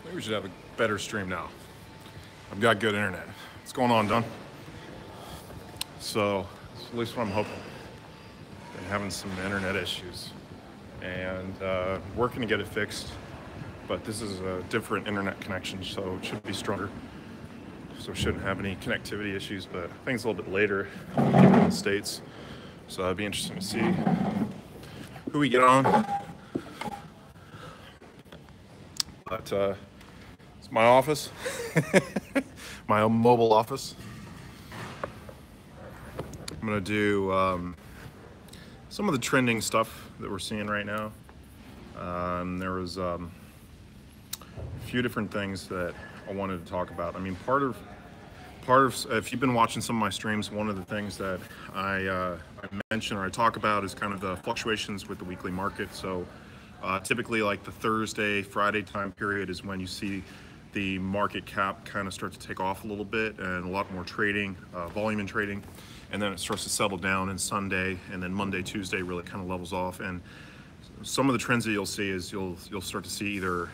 Maybe we should have a better stream now. I've got good internet. What's going on, Don? So, that's at least what I'm hoping. Been having some internet issues and working to get it fixed, but this is a different internet connection, so it should be stronger. So shouldn't have any connectivity issues, but I think it's a little bit later in the States. So that'd be interesting to see who we get on. But it's my office, my own mobile office. I'm gonna do some of the trending stuff that we're seeing right now. There was a few different things that I wanted to talk about. I mean, part of if you've been watching some of my streams, one of the things that I mention or I talk about is kind of the fluctuations with the weekly market. So typically like the Thursday, Friday time period is when you see the market cap kind of start to take off a little bit and a lot more trading, volume in trading, and then it starts to settle down in Sunday, and then Monday, Tuesday really kind of levels off. And some of the trends that you'll see is you'll start to see either,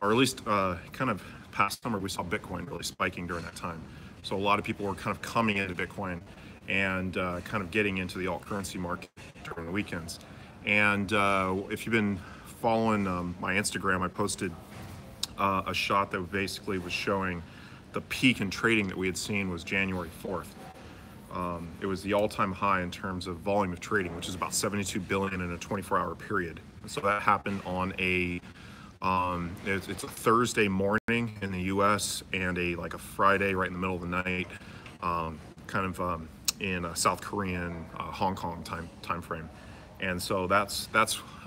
or at least kind of past summer, we saw Bitcoin really spiking during that time. So a lot of people were kind of coming into Bitcoin and kind of getting into the alt currency market during the weekends. And if you've been following my Instagram, I posted a shot that basically was showing the peak in trading that we had seen was January 4th. It was the all-time high in terms of volume of trading, which is about 72 billion in a 24-hour period. So that happened on a it's a Thursday morning in the U.S. and like a Friday right in the middle of the night, kind of in a South Korean, Hong Kong time frame. And so that's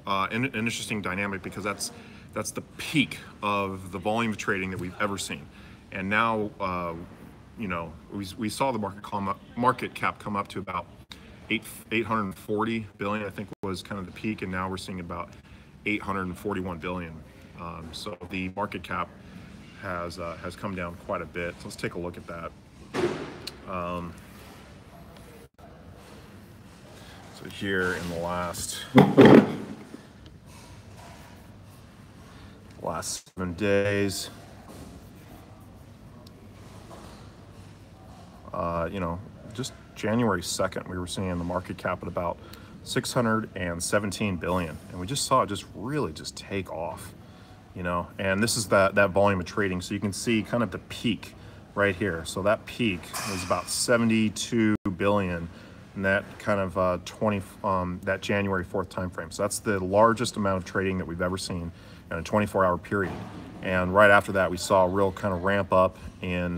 an interesting dynamic, because that's the peak of the volume of trading that we've ever seen. And now, you know, we saw the market cap come up to about 840 billion, I think was kind of the peak, and now we're seeing about 841 billion. So the market cap has come down quite a bit. So let's take a look at that. So here in the last 7 days, you know, just January 2nd, we were seeing the market cap at about 617 billion, and we just saw it just really just take off, you know. And this is that volume of trading, so you can see kind of the peak right here. So that peak was about 72 billion in that kind of that January 4th time frame. So that's the largest amount of trading that we've ever seen in a 24-hour period. And right after that, we saw a real kind of ramp up in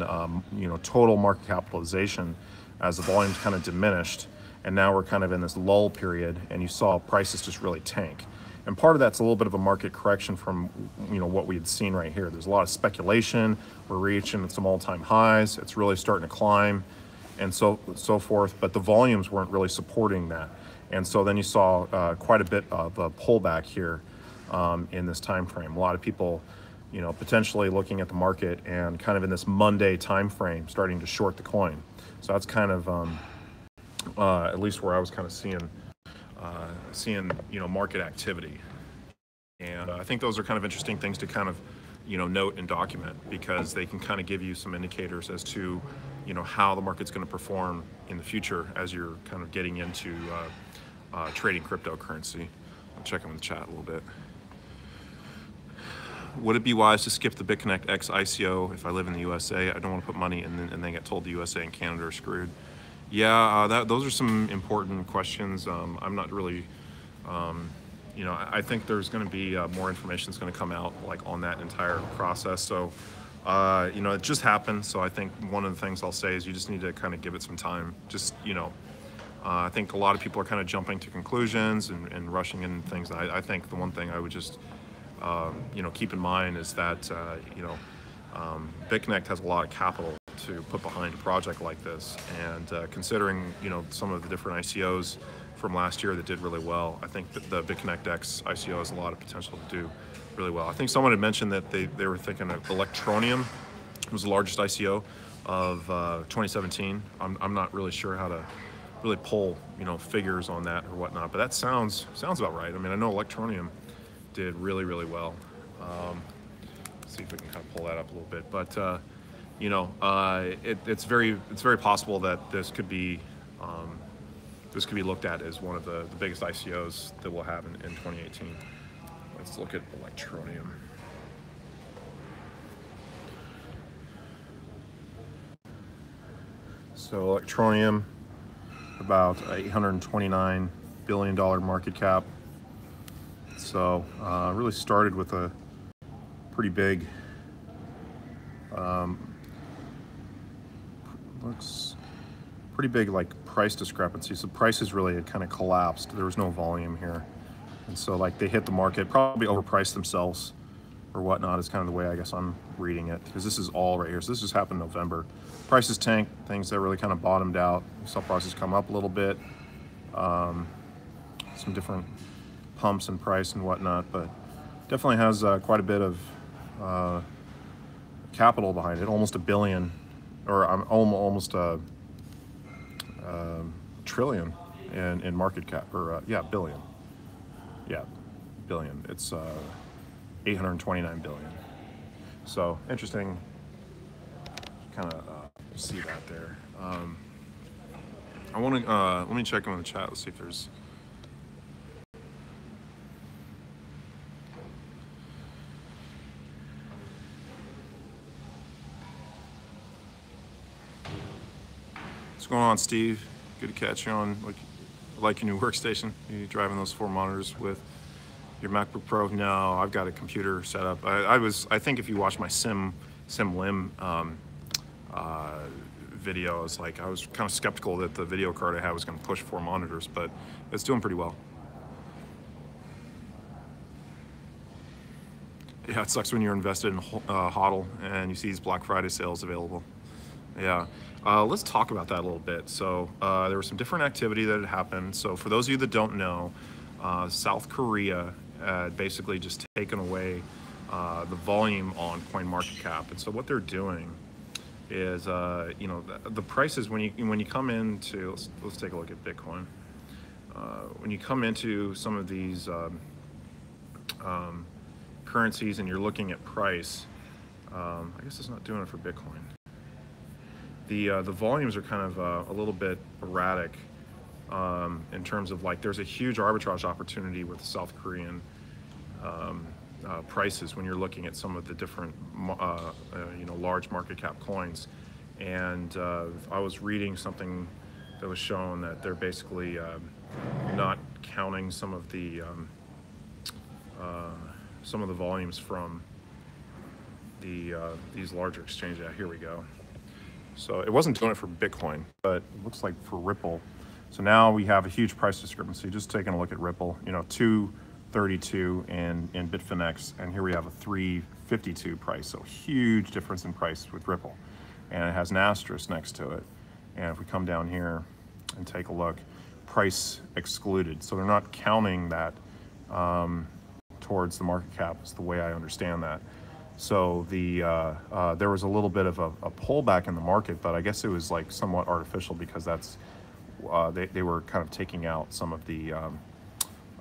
you know, total market capitalization as the volumes kind of diminished. And now we're kind of in this lull period, and you saw prices just really tank. And part of that's a little bit of a market correction from, you know, what we had seen right here. There's a lot of speculation. We're reaching some all-time highs. It's really starting to climb, and so forth. But the volumes weren't really supporting that. And so then you saw quite a bit of a pullback here in this time frame. A lot of people, you know, potentially looking at the market and kind of in this Monday time frame starting to short the coin. So that's kind of at least where I was kind of seeing you know, market activity. And I think those are kind of interesting things to kind of, you know, note and document, because they can kind of give you some indicators as to, you know, how the market's going to perform in the future as you're kind of getting into trading cryptocurrency. I'll check in the chat a little bit. Would it be wise to skip the BitConnect X ICO if I live in the USA? I don't want to put money in and then get told the USA and Canada are screwed. Yeah, those are some important questions. I'm not really, you know, I think there's going to be more information that's going to come out like on that entire process. So, you know, it just happened. So I think one of the things I'll say is you just need to kind of give it some time. Just, you know, I think a lot of people are kind of jumping to conclusions and rushing in things. I think the one thing I would just, you know, keep in mind is that, you know, BitConnect has a lot of capital to put behind a project like this, and considering, you know, some of the different ICOs from last year that did really well, I think that the BitConnect X ICO has a lot of potential to do really well. I think someone had mentioned that they were thinking of Electronium was the largest ICO of 2017. I'm not really sure how to really pull, you know, figures on that or whatnot, but that sounds about right. I mean, I know Electronium did really well. see if we can kind of pull that up a little bit. But you know, it's very possible that this could be looked at as one of the biggest ICOs that we'll have in 2018. Let's look at Electroneum. So Electroneum, about $829 billion market cap. So really started with a pretty big, looks pretty big like price discrepancy. So prices really had kind of collapsed. There was no volume here. And so like they hit the market, probably overpriced themselves or whatnot is kind of the way I guess I'm reading it, because this is all right here. So this just happened in November. Prices tanked, things that really kind of bottomed out. We saw prices come up a little bit, some different pumps in price and whatnot, but definitely has quite a bit of capital behind it, almost $1 billion, or almost a trillion in market cap, or yeah, billion. Yeah, billion. It's 829 billion. So interesting, kind of see that there. I want to let me check in the chat. Let's see if there's. What's going on, Steve? Good to catch you on. Like your new workstation. You driving those 4 monitors with your MacBook Pro? No, I've got a computer set up. I think if you watch my SimLim video, I was kind of skeptical that the video card I had was going to push 4 monitors, but it's doing pretty well. Yeah, it sucks when you're invested in HODL and you see these Black Friday sales available. Yeah, let's talk about that a little bit. So there was some different activity that had happened. So for those of you that don't know, South Korea had basically just taken away the volume on CoinMarketCap. And so what they're doing is, you know, the prices when you come into, let's take a look at Bitcoin. When you come into some of these currencies and you're looking at price, I guess it's not doing it for Bitcoin. The volumes are kind of a little bit erratic in terms of like there's a huge arbitrage opportunity with South Korean prices when you're looking at some of the different you know, large market cap coins. And I was reading something that was showing that they're basically not counting some of the volumes from these larger exchanges. Yeah, here we go. So it wasn't doing it for Bitcoin, but it looks like for Ripple. So now we have a huge price discrepancy. Just taking a look at Ripple, you know, 232 in Bitfinex, and here we have a 352 price. So huge difference in price with Ripple, and it has an asterisk next to it. And if we come down here and take a look, price excluded. So they're not counting that towards the market cap, is the way I understand that. So there was a little bit of a pullback in the market, but I guess it was like somewhat artificial because that's they were kind of taking out some of the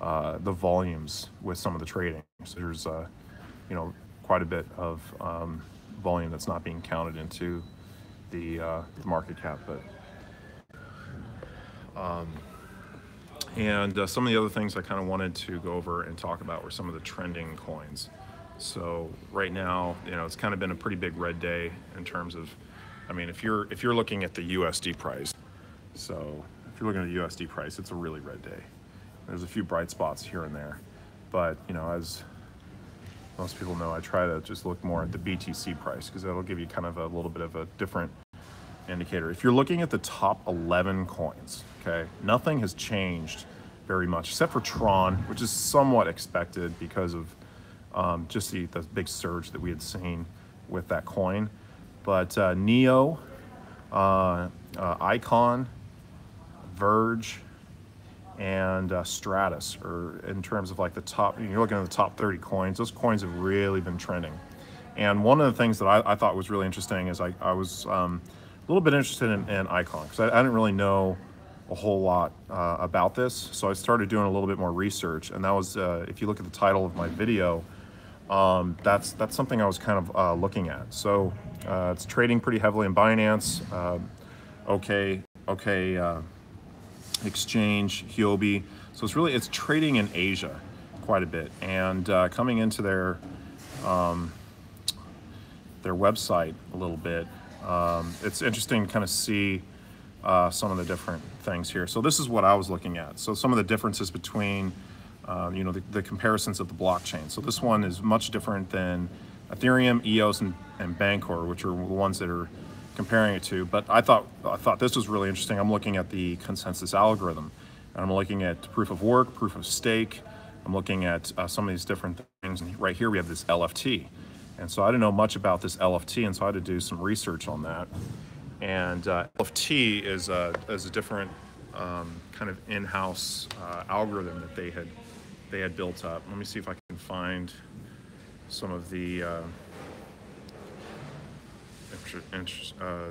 volumes with some of the trading. So there's you know, quite a bit of volume that's not being counted into the market cap, but and some of the other things I kind of wanted to go over and talk about were some of the trending coins. So right now, you know, it's kind of been a pretty big red day in terms of, I mean, if you're looking at the USD price, so if you're looking at the USD price, it's a really red day. There's a few bright spots here and there, but you know, as most people know, I try to just look more at the BTC price because that'll give you kind of a little bit of a different indicator. If you're looking at the top 11 coins, okay, nothing has changed very much except for Tron, which is somewhat expected because of just the big surge that we had seen with that coin. But Neo, Icon, Verge, and Stratis, or in terms of like the top, you're looking at the top 30 coins, those coins have really been trending. And one of the things that I thought was really interesting is I was a little bit interested in Icon because I didn't really know a whole lot about this. So I started doing a little bit more research, and that was, if you look at the title of my video, That's something I was kind of looking at. So it's trading pretty heavily in Binance, OK Exchange, Huobi. So it's trading in Asia quite a bit, and coming into their website a little bit. It's interesting to kind of see some of the different things here. So this is what I was looking at. So some of the differences between the comparisons of the blockchain. So this one is much different than Ethereum, EOS, and Bancor, which are the ones that are comparing it to. But I thought this was really interesting. I'm looking at the consensus algorithm, and I'm looking at proof of work, proof of stake. I'm looking at some of these different things. And right here we have this LFT. And so I didn't know much about this LFT, and so I had to do some research on that. And LFT is a different kind of in-house algorithm that they had built up. Let me see if I can find some of the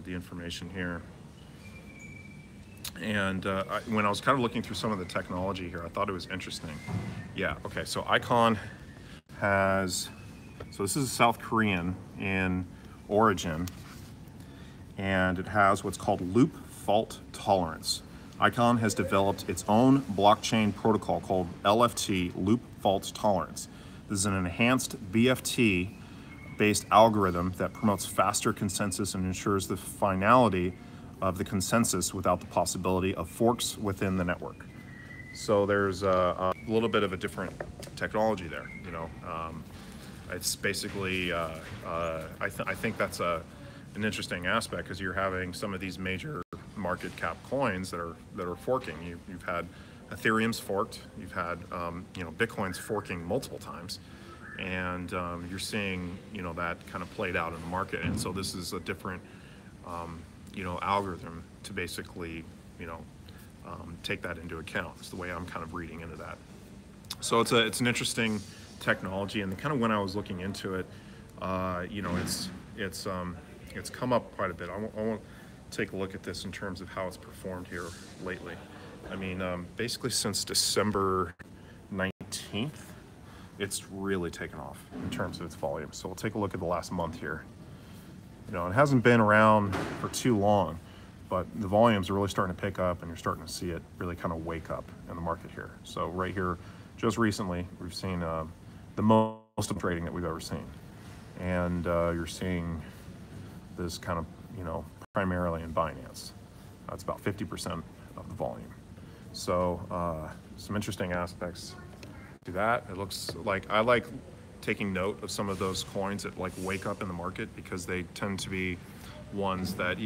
information here. And when I was kind of looking through some of the technology here, I thought it was interesting. Yeah, okay, so Icon has, so this is South Korean in origin, and it has what's called loop fault tolerance. Icon has developed its own blockchain protocol called LFT, loop fault tolerance. This is an enhanced BFT-based algorithm that promotes faster consensus and ensures the finality of the consensus without the possibility of forks within the network. So there's a little bit of a different technology there. It's basically I think that's an interesting aspect, because you're having some of these major market cap coins that are forking. You've had Ethereum's forked. You've had Bitcoin's forking multiple times, and you're seeing that kind of played out in the market. And so this is a different algorithm to basically take that into account. It's the way I'm kind of reading into that. So it's an interesting technology, and kind of when I was looking into it, it's come up quite a bit. I want to take a look at this in terms of how it's performed here lately. I mean, basically since December 19th, it's really taken off in terms of its volume. So we'll take a look at the last month here. It hasn't been around for too long, but the volumes are really starting to pick up, and you're starting to see it really kind of wake up in the market here. So right here, just recently, we've seen the most of trading that we've ever seen. And you're seeing this kind of, primarily in Binance. It's about 50% of the volume. So some interesting aspects to that. It looks like, I like taking note of some of those coins that wake up in the market, because they tend to be ones that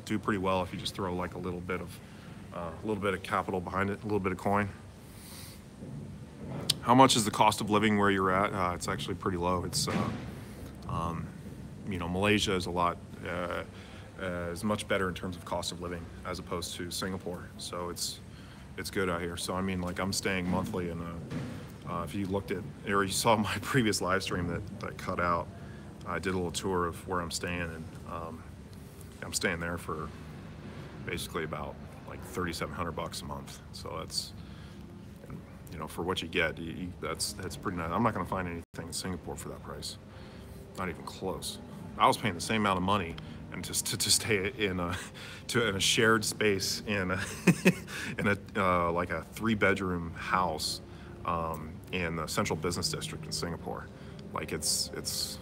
do pretty well if you just throw a little bit of capital behind it, a little bit of coin. How much is the cost of living where you're at? It's actually pretty low. It's Malaysia is is much better in terms of cost of living as opposed to Singapore. So it's good out here. So I mean, I'm staying monthly, and if you looked at, or you saw my previous live stream that cut out, I did a little tour of where I'm staying, and I'm staying there for basically about $3,700 a month. So that's, for what you get, that's pretty nice. I'm not going to find anything in Singapore for that price. Not even close. I was paying the same amount of money, and to stay in a shared space in a in a a 3-bedroom house in the central business district in Singapore. It's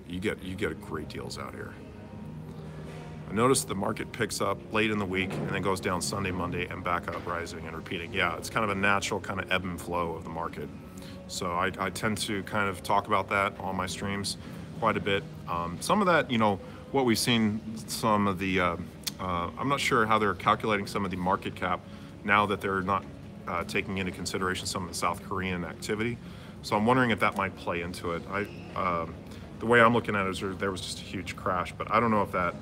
you get great deals out here. I noticed the market picks up late in the week and then goes down Sunday, Monday, and back up, rising and repeating. Yeah, it's kind of a natural kind of ebb and flow of the market. So I tend to kind of talk about that on my streams quite a bit. Some of that, what we've seen, some of the, I'm not sure how they're calculating some of the market cap now that they're not taking into consideration some of the South Korean activity. So I'm wondering if that might play into it. The way I'm looking at it is there was just a huge crash, but I don't know if that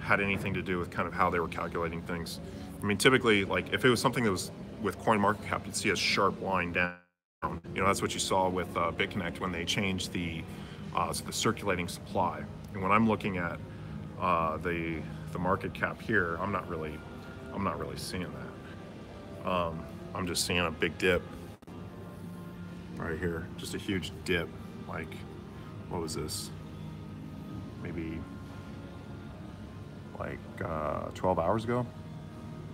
had anything to do with kind of how they were calculating things. I mean, typically, if it was something that was with CoinMarketCap, you'd see a sharp line down. That's what you saw with BitConnect when they changed the circulating supply. And when I'm looking at the market cap here, I'm not really seeing that. I'm just seeing a big dip. right here, just a huge dip. Like, what was this? Maybe like 12 hours ago,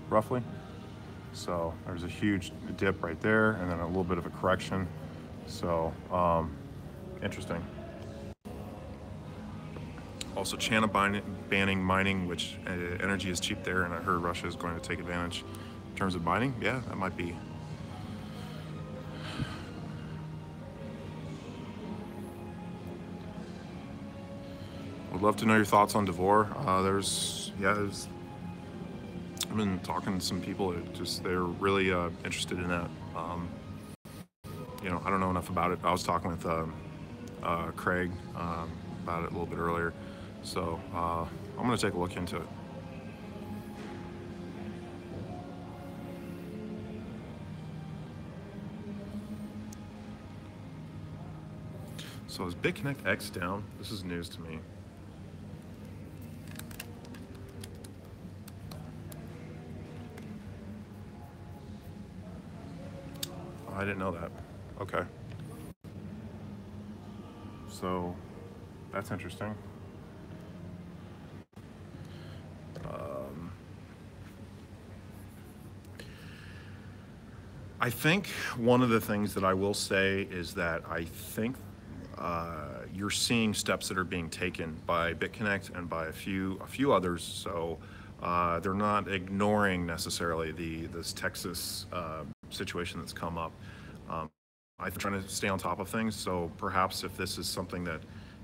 roughly. So there's a huge dip right there, and then a little bit of a correction. So interesting. Also, China banning mining, which energy is cheap there, and I heard Russia is going to take advantage in terms of mining. Yeah, that might be. Would love to know your thoughts on Devore. I've been talking to some people that they're really interested in that. You know, I don't know enough about it. I was talking with Craig about it a little bit earlier. So I'm gonna take a look into it. So is BitConnect X down? This is news to me. Oh, I didn't know that. Okay. So that's interesting. I think one of the things that I will say is that I think you're seeing steps that are being taken by BitConnect and by a few others. So they're not ignoring necessarily this Texas situation that's come up. I'm trying to stay on top of things. So perhaps if this is something that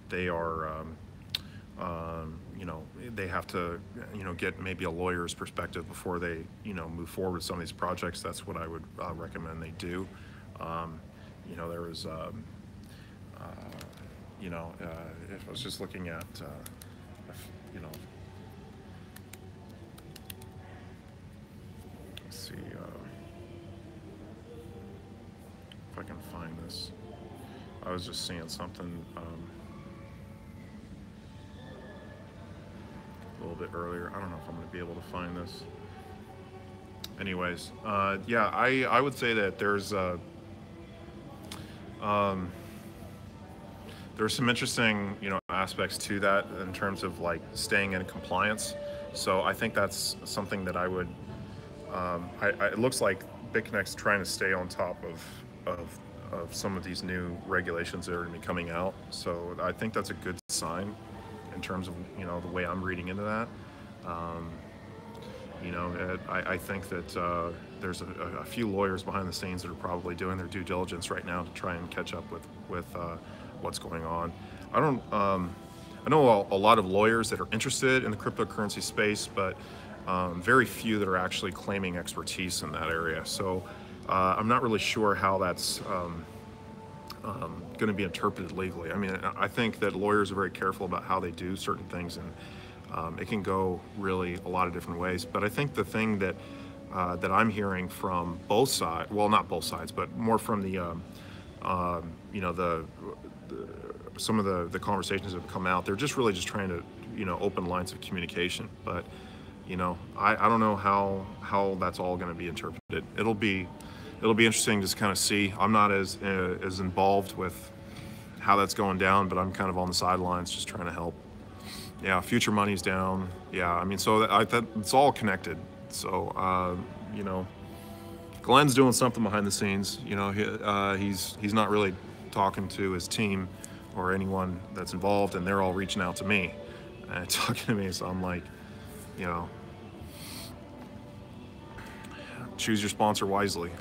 they are, you know, they have to, you know, get maybe a lawyer's perspective before they, you know, move forward with some of these projects. That's what I would recommend they do. You know, there was, you know, if I was just looking at, you know, let's see if I can find this. I was just seeing something a little bit earlier. I don't know if I'm going to be able to find this. Anyways, yeah, I would say that there's some interesting, you know, aspects to that in terms of like staying in compliance. So I think that's something that I would. It looks like BitConnect's trying to stay on top of some of these new regulations that are going to be coming out. So I think that's a good sign in terms of, you know, the way I'm reading into that. You know, I think that there's a few lawyers behind the scenes that are probably doing their due diligence right now to try and catch up with what's going on. I know a lot of lawyers that are interested in the cryptocurrency space, but very few that are actually claiming expertise in that area. So I'm not really sure how that's going to be interpreted legally. I mean, I think that lawyers are very careful about how they do certain things, and it can go really a lot of different ways. But I think the thing that that I'm hearing from both sides, well, not both sides, but more from the you know, some of the conversations that have come out, they're just really just trying to, you know, open lines of communication. But you know, I don't know how that's all going to be interpreted. It'll be interesting to kind of see. I'm not as involved with how that's going down, but I'm kind of on the sidelines just trying to help. Yeah, future money's down. Yeah, I mean, so it's all connected. So you know, Glenn's doing something behind the scenes. You know, he's not really talking to his team or anyone that's involved, and they're all reaching out to me and talking to me. So I'm like, you know, choose your sponsor wisely.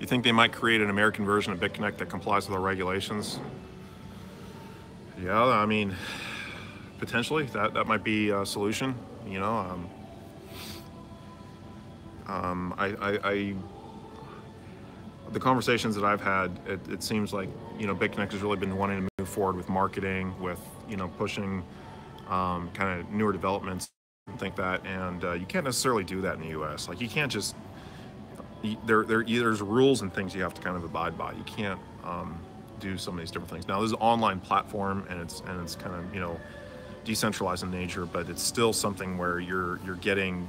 You think they might create an American version of BitConnect that complies with our regulations? Yeah, I mean, potentially that might be a solution. You know, the conversations that I've had, it seems like, you know, BitConnect has really been wanting to move forward with marketing, with, you know, pushing kind of newer developments and think that, and you can't necessarily do that in the U.S. Like, you can't just there's rules and things you have to kind of abide by. You can't do some of these different things. Now, this is an online platform, and it's kind of, you know, decentralized in nature, but it's still something where you're getting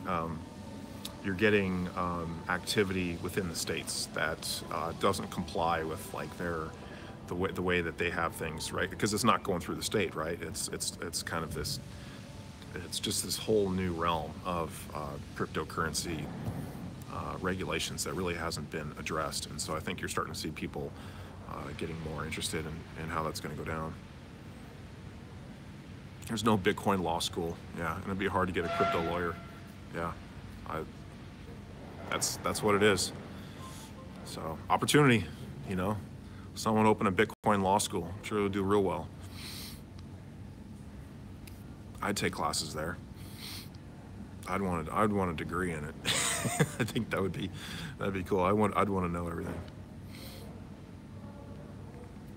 activity within the states that doesn't comply with like the way that they have things, right? Because it's not going through the state, right? It's kind of this, it's just this whole new realm of cryptocurrency regulations that really hasn't been addressed. And so I think you're starting to see people getting more interested in how that's going to go down. There's no Bitcoin law school. Yeah, and it'd be hard to get a crypto lawyer. Yeah, that's what it is. So opportunity, you know, someone open a Bitcoin law school. I'm sure it'll do real well. I'd take classes there. I'd want a degree in it. I think that'd be cool. I'd want to know everything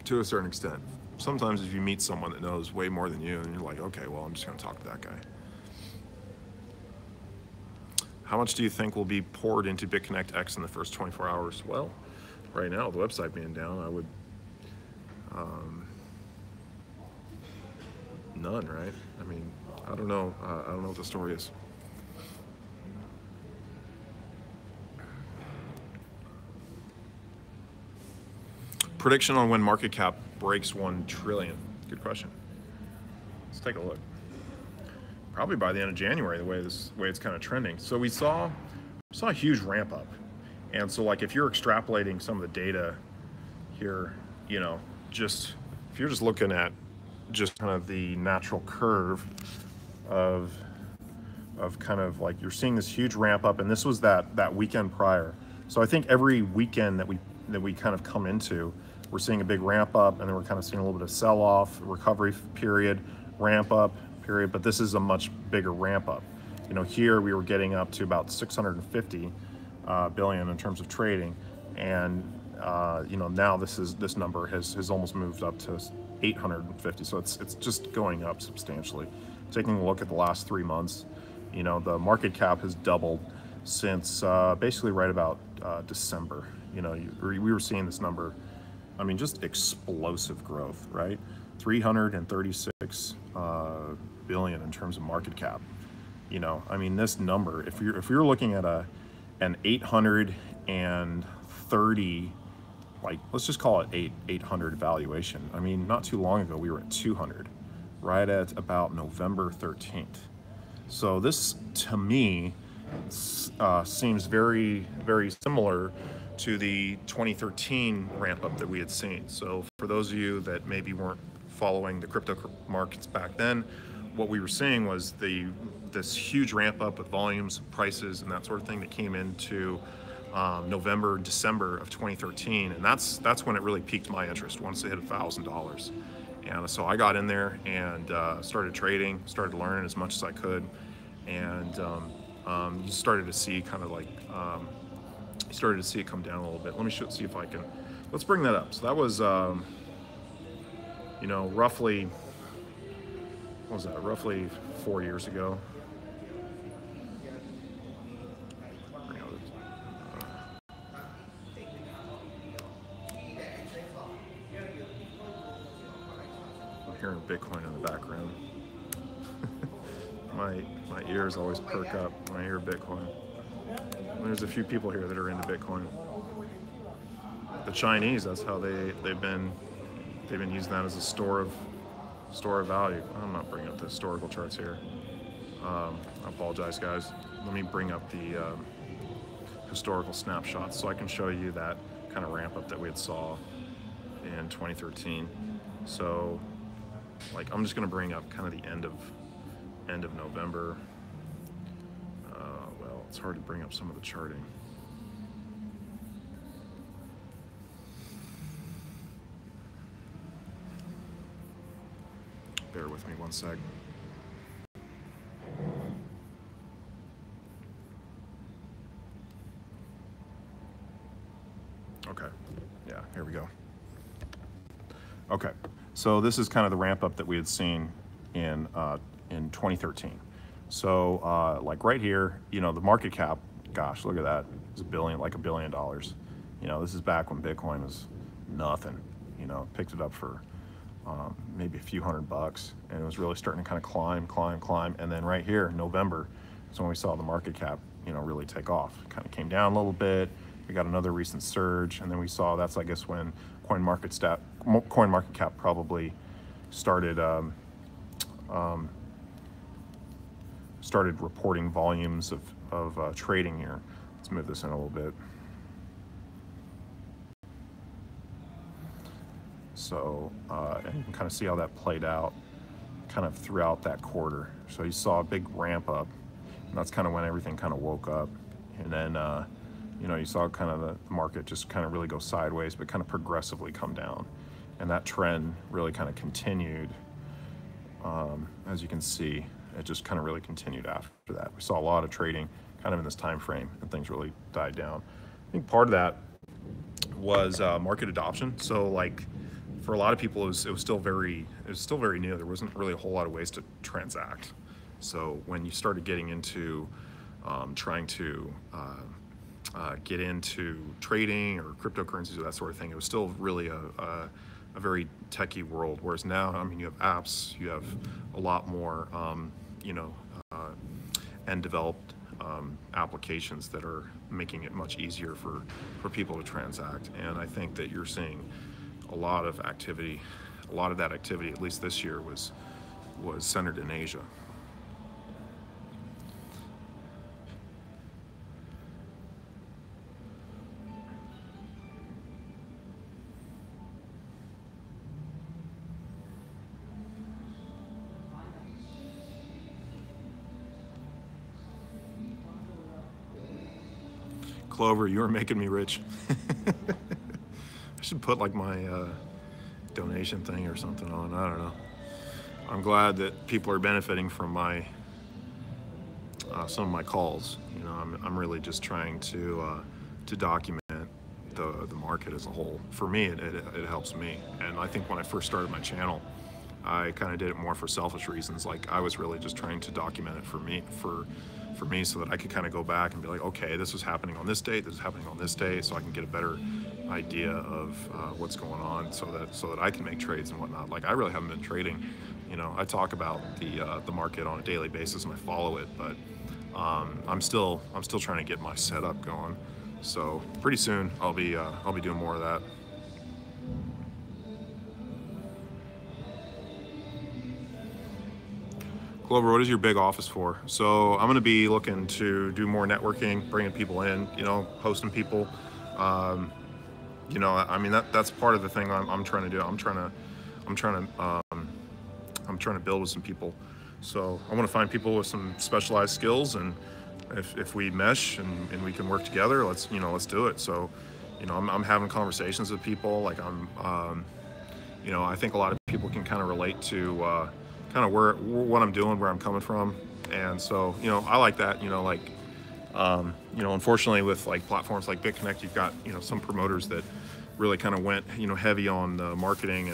to a certain extent. Sometimes if you meet someone that knows way more than you, and you're like, okay, well, I'm just going to talk to that guy. How much do you think will be poured into BitConnect X in the first 24 hours? Well, right now, the website being down, I would, none, right? I mean, I don't know what the story is. Prediction on when market cap breaks 1 trillion. Good question. Let's take a look. Probably by the end of January, the way it's kind of trending. So we saw a huge ramp up. And so like if you're extrapolating some of the data here, you know, just if you're just looking at just kind of the natural curve of kind of like you're seeing this huge ramp up, and this was that weekend prior. So I think every weekend that we kind of come into, we're seeing a big ramp up, and then we're kind of seeing a little bit of sell-off, recovery period, ramp up period, but this is a much bigger ramp up. You know, here we were getting up to about 650 billion in terms of trading, and you know, now this number has almost moved up to 850, so it's just going up substantially. Taking a look at the last 3 months, you know, the market cap has doubled since basically right about December. You know, we were seeing this number, I mean, just explosive growth, right? 336 billion in terms of market cap. You know, I mean, this number, if you're looking at an 830, like, let's just call it 800 valuation. I mean, not too long ago we were at 200, right at about November 13th. So this, to me, seems very, very similar to the 2013 ramp up that we had seen. So for those of you that maybe weren't following the crypto markets back then, what we were seeing was this huge ramp up with volumes, prices, and that sort of thing that came into November, December of 2013, and that's when it really piqued my interest once it hit $1,000. And so I got in there and started trading, started learning as much as I could, and you started to see kind of like you started to see it come down a little bit. Let me see if I can. Let's bring that up. So that was you know, roughly, what was that? Roughly 4 years ago. I'm hearing Bitcoin in the background. my ears always perk up when I hear Bitcoin. There's a few people here that are into Bitcoin. The Chinese, that's how they've been using that as a store of value. I'm not bringing up the historical charts here. I apologize, guys. Let me bring up the historical snapshots so I can show you that kind of ramp up that we had saw in 2013. So, like, I'm just going to bring up kind of the end of November. Well, it's hard to bring up some of the charting. Bear with me one sec. Okay, yeah, here we go. Okay, so this is kind of the ramp up that we had seen in 2013. So like right here, you know, the market cap, gosh, look at that. It's like $1 billion. You know, this is back when Bitcoin was nothing. You know, picked it up for maybe a few $100, and it was really starting to kind of climb. And then right here, November, is when we saw the market cap, really take off. Kind of came down a little bit. We got another recent surge, and then we saw that's, I guess, when CoinMarketCap probably started started reporting volumes of trading here. Let's move this in a little bit. So, and you can kind of see how that played out kind of throughout that quarter. So you saw a big ramp up, and that's kind of when everything kind of woke up. And then, you saw kind of the market just kind of really go sideways, but kind of progressively come down. And that trend really kind of continued. As you can see, it just kind of really continued after that. We saw a lot of trading kind of in this time frame, and things really died down. I think part of that was market adoption. So like for a lot of people, it was still very new. There wasn't really a whole lot of ways to transact. So when you started getting into trying to get into trading or cryptocurrencies or that sort of thing, it was still really a very techie world. Whereas now, I mean, you have apps, you have a lot more, and developed applications that are making it much easier for people to transact. And I think that you're seeing a lot of activity. A lot of that activity, at least this year, was centered in Asia. Clover, you are making me rich. I should put like my donation thing or something on. I don't know. I'm glad that people are benefiting from my some of my calls. I'm really just trying to document the market as a whole. For me, it helps me. And I think when I first started my channel, I kind of did it more for selfish reasons. Like I was really just trying to document it for me, so that I could kind of go back and be like, okay, this was happening on this date, this is happening on this day, so I can get a better idea of what's going on, so that I can make trades and whatnot. Like I really haven't been trading. I talk about the market on a daily basis and I follow it, but I'm still trying to get my setup going. So pretty soon I'll be doing more of that. Clover, what is your big office for? So I'm going to be looking to do more networking, bringing people in, hosting people. I mean that's part of the thing I'm trying to do. I'm trying to build with some people. So I want to find people with some specialized skills, and if we mesh and we can work together, let's do it. So I'm having conversations with people. Like I think a lot of people can kind of relate to kind of what I'm doing, where I'm coming from. And so, I like that, unfortunately with like platforms like BitConnect, you've got, some promoters that really kind of went, heavy on the marketing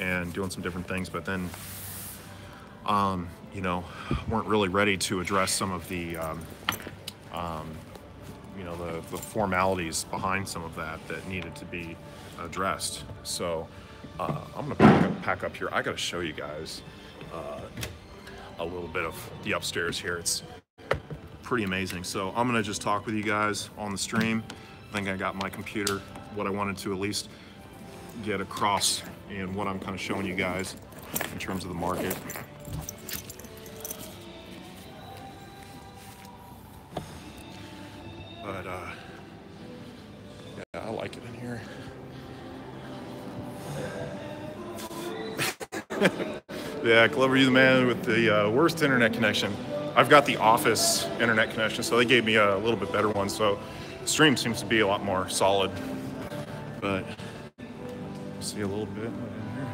and doing some different things, but then, weren't really ready to address some of the, the formalities behind some of that needed to be addressed. So I'm gonna pack up here. I gotta show you guys a little bit of the upstairs here. It's pretty amazing. So I'm gonna just talk with you guys on the stream. I think I got my computer, what I wanted to at least get across and what I'm kind of showing you guys in terms of the market. But yeah, I like it in here. Yeah, Clover, you the man with the worst internet connection. I've got the office internet connection, so they gave me a little bit better one. So the stream seems to be a lot more solid. But see a little bit in here.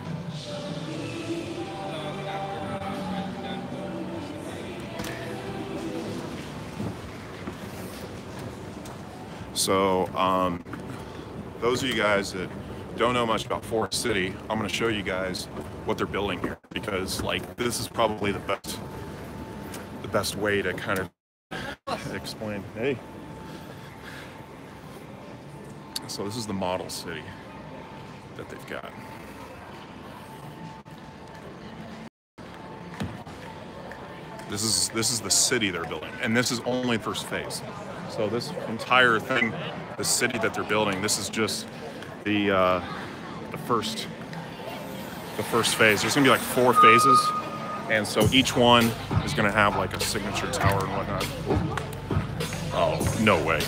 So those of you guys that don't know much about Forest City, I'm going to show you guys what they're building here, because like this is probably the best way to kind of explain. Hey, so this is the model city that they've got. This is the city they're building, and this is only first phase. So this entire thing, the city that they're building, this is just the first phase. There's gonna be like 4 phases, and so each one is gonna have like a signature tower and whatnot. Oh, no way.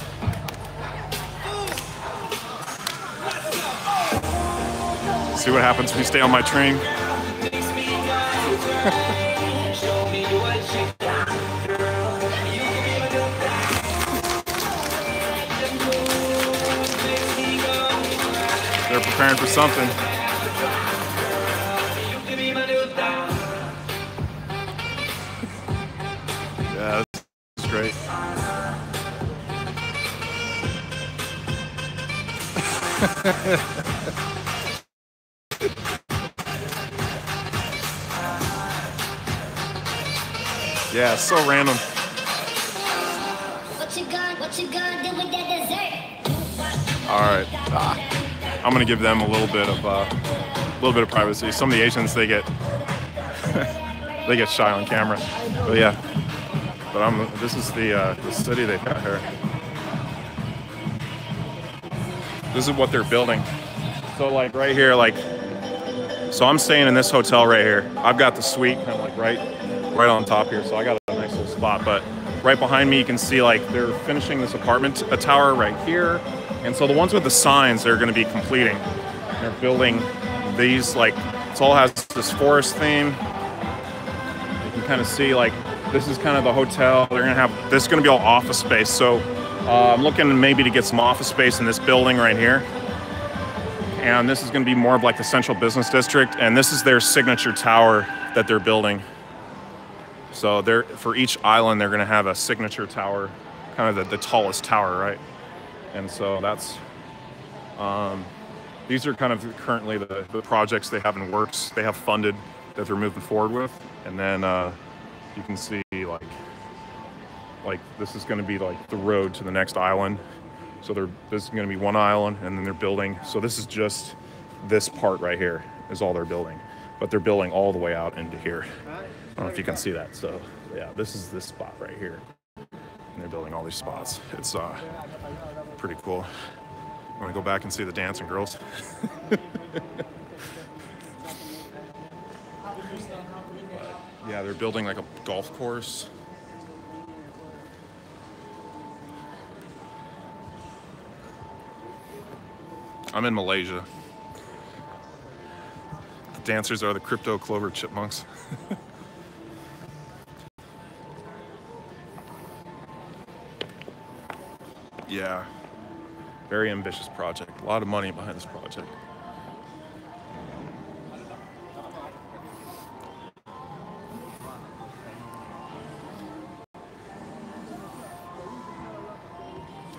See what happens when you stay on my train? They're preparing for something. Yeah, this is great. Yeah, it's so random. What you gonna do with that dessert? All right, I'm gonna give them a little bit of privacy. Some of the Asians, they get they get shy on camera. But yeah, this is the city they've got here. This is what they're building. So like right here, so I'm staying in this hotel right here. I've got the suite kind of like right on top here, so I got a nice little spot. But right behind me, you can see like they're finishing this apartment tower right here. And so the ones with the signs, they're going to be completing. They're building these, like, it all has this forest theme. You can kind of see, like, this is kind of the hotel. They're going to have, this is going to be all office space. So I'm looking maybe to get some office space in this building right here. And this is going to be more of like the central business district. And this is their signature tower that they're building. So for each island, they're going to have a signature tower, kind of the tallest tower, right? And so that's, these are kind of currently the projects they have in works, they have funded that they're moving forward with. And then you can see like this is going to be like the road to the next island. So this is going to be one island, and then they're building. So this is just this part right here is all they're building, but they're building all the way out into here. I don't know if you can see that. So yeah, this is this spot right here. And they're building all these spots. It's pretty cool. I'm gonna go back and see the dancing girls. Yeah, they're building like a golf course. I'm in Malaysia. The dancers are the CryptoClover chipmunks. Yeah, very ambitious project. A lot of money behind this project.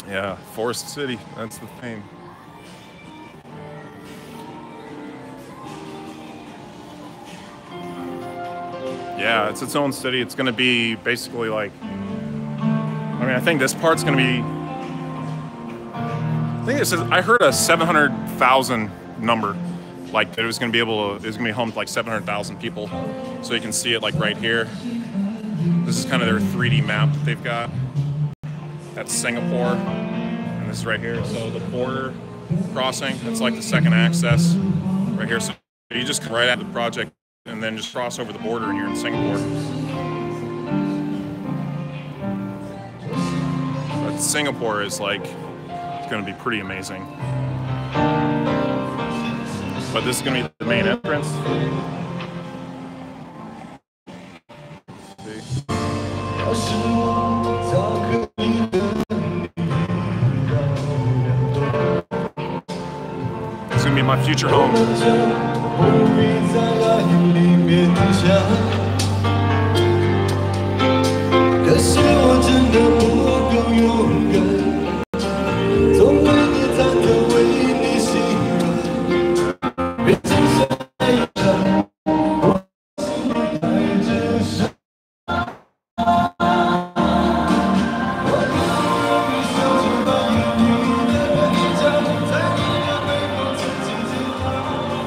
Yeah, Forest City, that's the theme. Yeah, it's its own city. It's gonna be basically like, I mean, I think this part's gonna be, I heard a 700,000 number, like that it was going to be able to, it was going to be home to like 700,000 people. So you can see it like right here. This is kind of their 3D map that they've got. That's Singapore, and this is right here. So the border crossing, that's like the second access right here. So you just come right out of the project and then just cross over the border and you're in Singapore. But Singapore is like, going to be pretty amazing. But this is going to be the main entrance. It's going to be my future home.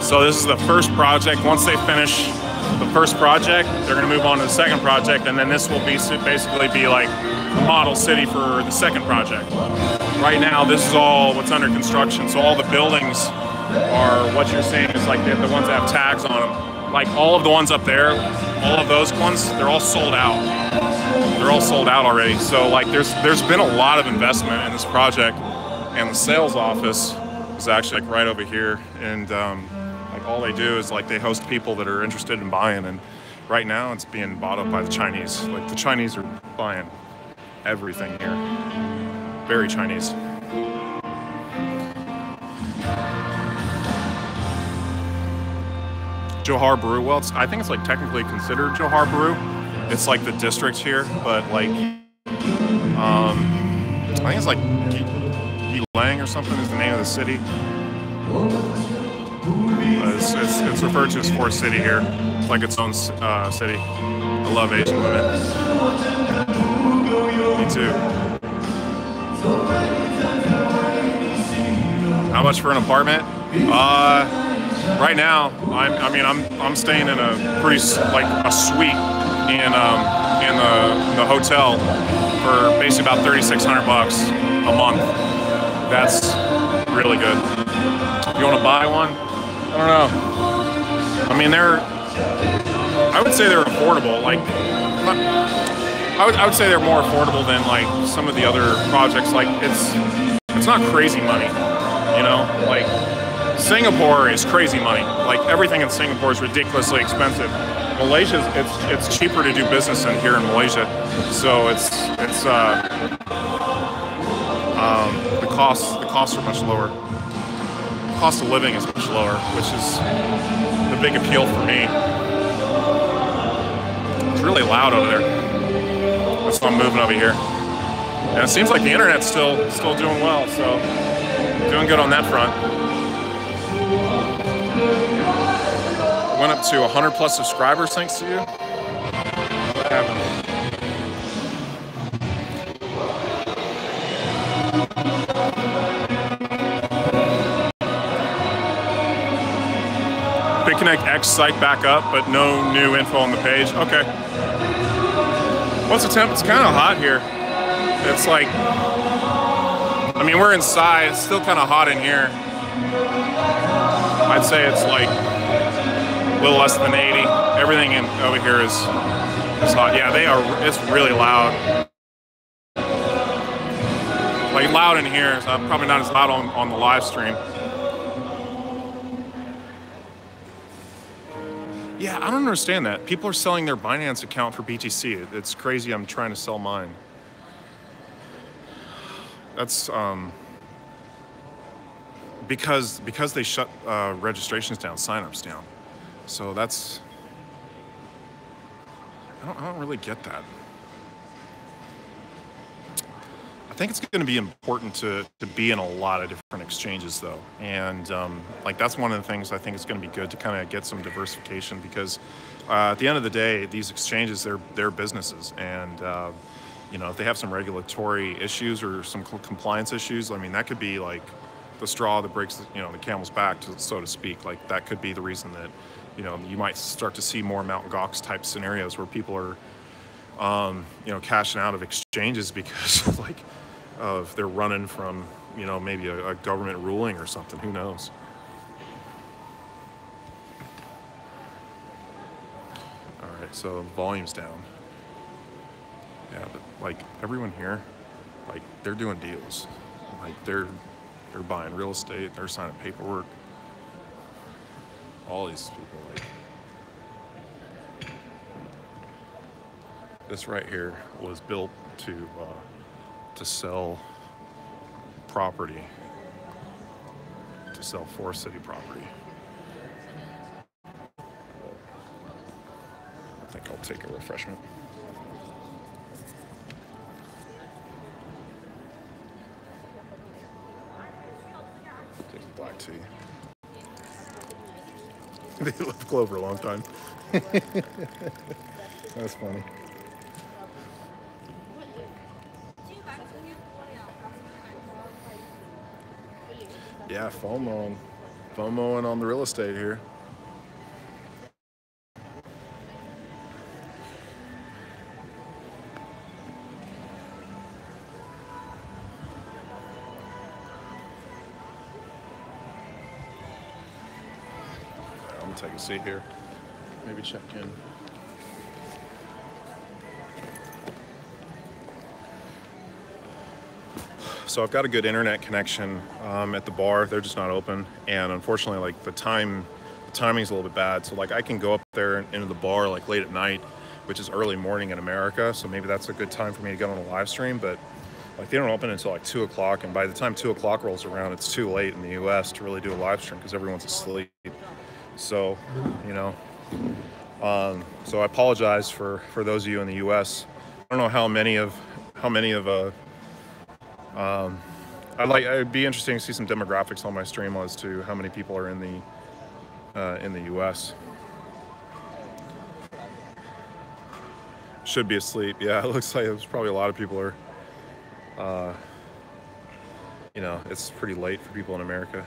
So this is the first project. Once they finish the first project. They're going to move on to the second project, and then this will be basically be like the model city for the second project. Right now, this is all what's under construction. So all the buildings are what you're seeing is like the ones that have tags on them. Like all of the ones up there, all of those ones, they're all sold out. They're all sold out already. So like there's been a lot of investment in this project, and the sales office is actually like right over here. And like all they do is like they host people that are interested in buying. And right now it's being bought up by the Chinese. Like the Chinese are buying everything here. Very Chinese. Johar Baru. Well, I think it's like technically considered Johar Baru. It's like the district here, but like I think it's like Yilang or something is the name of the city. It's referred to as Forest City here. It's like its own city. I love Asian women. Me too. How much for an apartment? Right now, I'm staying in a pretty like a suite in the hotel for basically about $3,600 a month. That's really good. You want to buy one? I don't know. I mean, I would say they're affordable. Like, I would say they're more affordable than like some of the other projects. Like, it's not crazy money, you know? Like, Singapore is crazy money. Like, everything in Singapore is ridiculously expensive. Malaysia, it's cheaper to do business than here in Malaysia. So the costs are much lower. The cost of living is much lower, which is the big appeal for me. It's really loud over there. That's why I'm moving over here. And it seems like the internet's still doing well, so doing good on that front. Went up to 100 plus subscribers thanks to you. What happened? BitConnect X site back up, but no new info on the page. Okay. What's the temp? It's kind of hot here. It's like, I mean, we're inside. It's still kind of hot in here. I'd say it's like a little less than 80. Everything over here is hot. Yeah, they are. It's really loud. Like loud in here. So probably not as loud on the live stream. Yeah, I don't understand that. People are selling their Binance account for BTC. It's crazy. I'm trying to sell mine. That's because they shut registrations down, signups down. So that's I don't really get that. I think it's going to be important to be in a lot of different exchanges though, and like that's one of the things I think it's going to be good to kind of get some diversification, because at the end of the day, these exchanges, they're businesses, and you know, if they have some regulatory issues or some compliance issues, I mean, that could be like the straw that breaks the camel's back, so to speak. Like that could be the reason that, you know, you might start to see more Mt. Gox type scenarios where people are, cashing out of exchanges because like they're running from, you know, maybe a government ruling or something. Who knows? All right, so volume's down. Yeah, but like everyone here, like they're doing deals. Like they're buying real estate, they're signing paperwork. All these people, like this right here was built to sell property, to sell Forest City property. I think I'll take a refreshment. Take a black tea. They left Clover a long time. That's funny. Yeah, FOMOing on the real estate here. take a seat here. Maybe check in. So I've got a good internet connection at the bar. They're just not open, and unfortunately, like the timing's a little bit bad. So like I can go up there into the bar like late at night, which is early morning in America. So maybe that's a good time for me to get on a live stream. But like they don't open until like 2 o'clock, and by the time 2 o'clock rolls around, it's too late in the U.S. to really do a live stream because everyone's asleep. So, you know, so I apologize for those of you in the U.S. I don't know how many of it'd be interesting to see some demographics on my stream as to how many people are in the U.S. Should be asleep. Yeah, it looks like there's probably a lot of people are. You know, it's pretty late for people in America.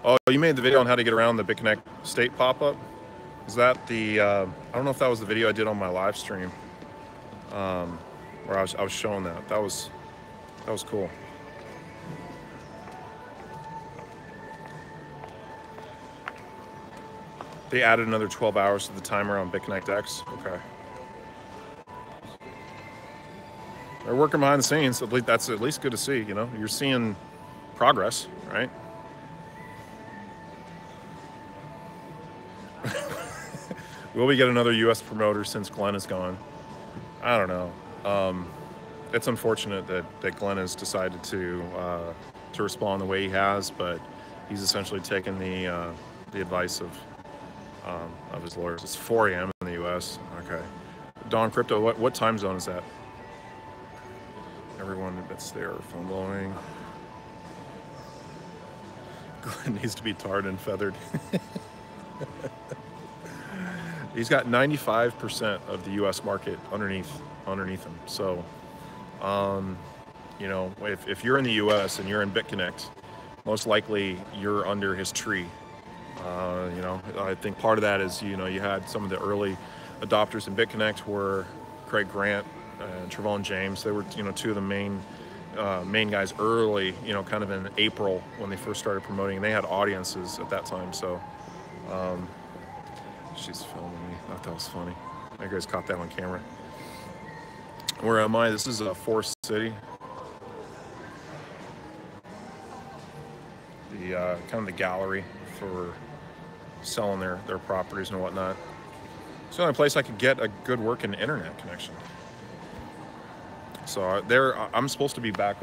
Oh, you made the video on how to get around the BitConnect state pop-up? Is that the, I don't know if that was the video I did on my live stream, where I was showing that. That was cool. They added another 12 hours to the timer on BitConnect X. Okay. They're working behind the scenes. At least that's at least good to see. You know, you're seeing progress, right? Will we get another U.S. promoter since Glenn is gone? I don't know. It's unfortunate that Glenn has decided to respond the way he has, but he's essentially taken the advice of his lawyers. It's 4 a.m. in the U.S. Okay. Dawn Crypto, what time zone is that? Everyone that's there, phone blowing. Glenn needs to be tarred and feathered. He's got 95% of the U.S. market underneath him. So, you know, if you're in the U.S. and you're in BitConnect, most likely you're under his tree. You know, I think part of that is, you know, you had some of the early adopters in BitConnect were Craig Grant and Trevon James. They were, you know, two of the main guys early, you know, kind of in April when they first started promoting. And they had audiences at that time. So, she's filming me. I thought that was funny. You guys caught that on camera. Where am I? This is Forest City. The kind of the gallery for selling their properties and whatnot. It's the only place I could get a good working internet connection. So I'm supposed to be back.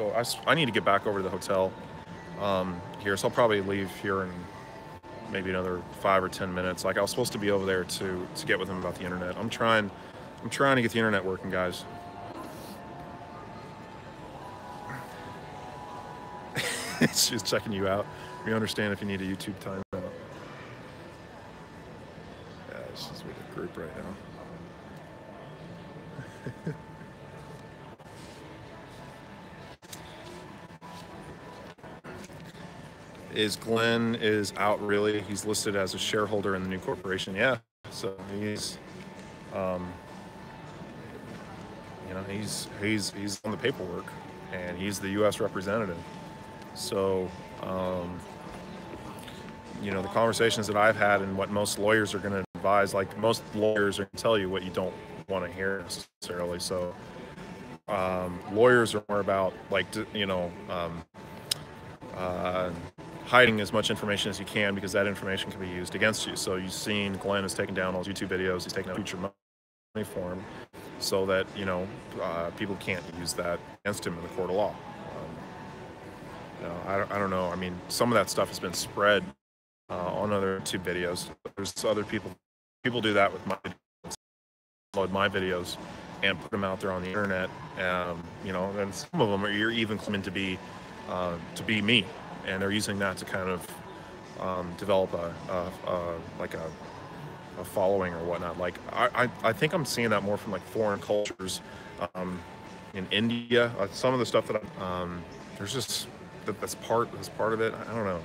I need to get back over to the hotel here. So I'll probably leave here in maybe another 5 or 10 minutes. Like I was supposed to be over there to get with him about the internet. I'm trying to get the internet working, guys. She's checking you out. We understand if you need a YouTube timeout. Yeah, she's with a group right now. Glenn is out really? He's listed as a shareholder in the new corporation. Yeah, so he's, you know, he's on the paperwork, and he's the U.S. representative. So, you know, the conversations that I've had and what most lawyers are going to advise, like most lawyers are going to tell you what you don't want to hear necessarily. So, lawyers are more about like, you know, hiding as much information as you can because that information can be used against you. So you've seen Glenn has taken down all his YouTube videos. He's taken out future money for him so that, you know, people can't use that against him in the court of law. You know, I don't know. I mean, some of that stuff has been spread on other YouTube videos. There's other people do that with my videos, upload my videos and put them out there on the internet. You know, and some of them are even claiming to be me. And they're using that to kind of develop a following or whatnot. Like I think I'm seeing that more from like foreign cultures in India. Some of the stuff that there's just that's part of it. I don't know.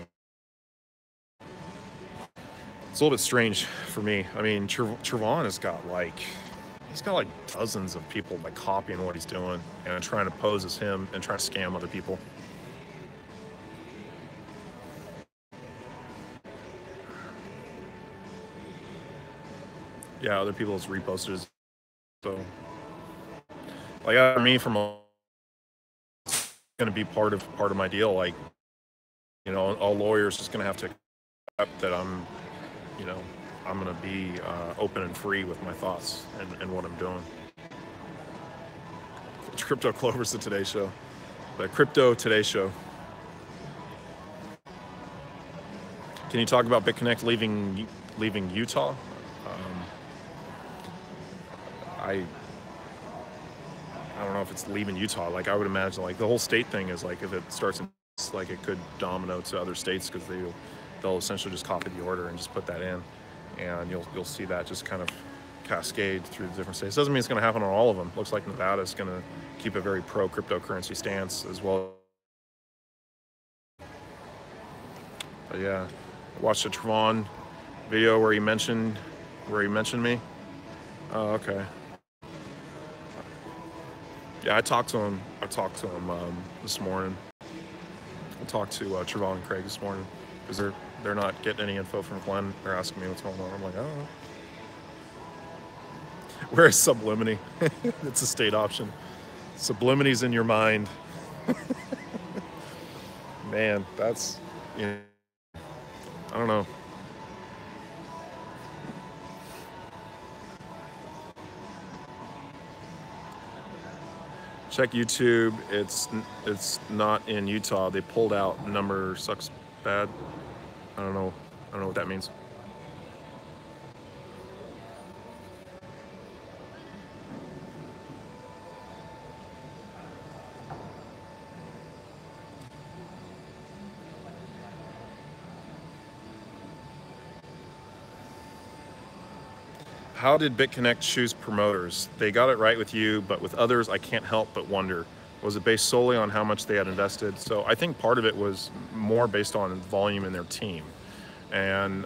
It's a little bit strange for me. I mean, Trevon has got like dozens of people like copying what he's doing and trying to pose as him and trying to scam other people. yeah, other people's reposted it. So, like, for me, from a, going to be part of my deal. Like, you know, a lawyer's just going to have to accept that I'm, you know, I'm going to be open and free with my thoughts and what I'm doing. CryptoClover's the Today Show. The Crypto Today Show. Can you talk about BitConnect leaving Utah? I don't know if it's leaving Utah. Like, I would imagine, like, the whole state thing is like, if it starts in, like, it could domino to other states, because they'll essentially just copy the order and just put that in, and you'll see that just kind of cascade through the different states. Doesn't mean it's going to happen on all of them. Looks like Nevada is going to keep a very pro cryptocurrency stance as well. But yeah, I watched a Trevon video where he mentioned me. Oh, okay. Yeah, I talked to him this morning. I talked to Trevon and Craig this morning, because they're not getting any info from Glenn. They're asking me what's going on. I'm like, I don't know. Where is Sublimity? It's a state option. Sublimity's in your mind. Man, that's, you know, I don't know. Check YouTube. It's not in Utah. They pulled out. Number sucks bad. I don't know what that means. How did BitConnect choose promoters? They got it right with you, but with others, I can't help but wonder. Was it based solely on how much they had invested? So I think part of it was more based on volume in their team. And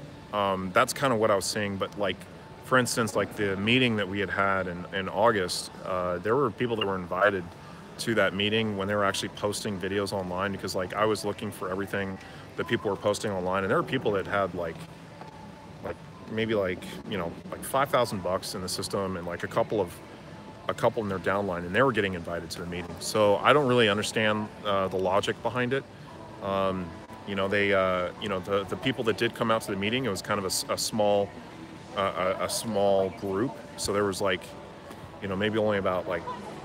that's kind of what I was seeing. But, like, for instance, like the meeting that we had in August, there were people that were invited to that meeting when they were actually posting videos online, because, like, I was looking for everything that people were posting online, and there were people that had maybe like 5,000 bucks in the system, and like a couple in their downline, and they were getting invited to the meeting. So I don't really understand the logic behind it. You know, the people that did come out to the meeting, it was kind of a small group. So there was, like, you know, maybe only about, like,